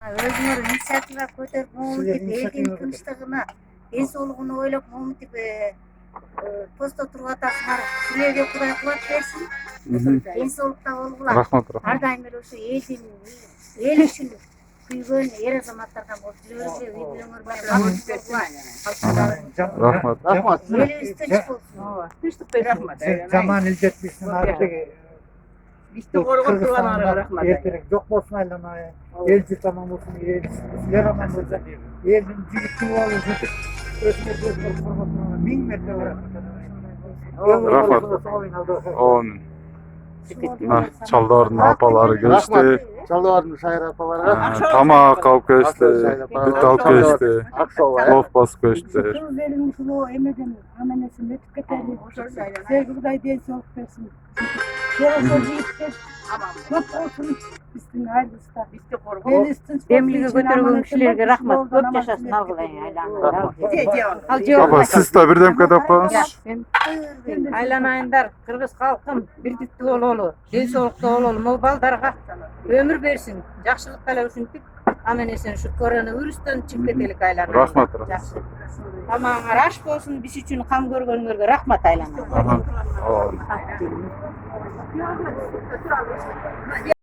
Өзүңөр инициатива көтөрүп момунтип элдин тынчтыгына, ден соолугуна ойлоп момунтип постто туруп атасыңар. Силерге Кудай кубат берсин. Ден соолукта болгула. Рахмат. Ар дайым эле ошо эл үчүн күйгөн ер азаматтардан болуп жүрөбүзбү, үй-бүлөңөр менен Рахмат. элибиз тынч болсун. Тынчтык берип рахмат. Жаман илдетпесин артыгы. Бизди коргоп тургандарга рахмат. Эртерээк жок болсун айланайын. Эл жұрт аман болсун, силер аман болсун. Элдин жигитин болуп жүрүп, өзүңөр коргоп миң мерте Рахмат. Оон. Чалдардын апалары келишти. Чалдардын шайыр апаларга Тамак алып келишти, бүт алып келишти. Плов басып келишти. Kız elin uşulu emeden amenesini ötüp getirdi. Sevgi Kuday diyesi soğuk versin. Yarasa yiğitler köp olsun üstün hayırlısı. Бизди коргоп Demliğe götürgün kişilerge rahmat. Köp yaşasın алгылайын Al cevap. Апа, сиз да бирдемке деп коюңуз. Айланайындар, кыргыз калкым бирдиктүү бололу, ден соолукта бололу, могу балдарга өмүр берсин, жакшылык каалабызынтип, аман эсен ушу коронавирустан чыгып кетелик айланайын. Рахмат. Жакшы. Тамагыңар аш болсун, биз үчүн кам көргөнүңөргө рахмат айланайын. Оон.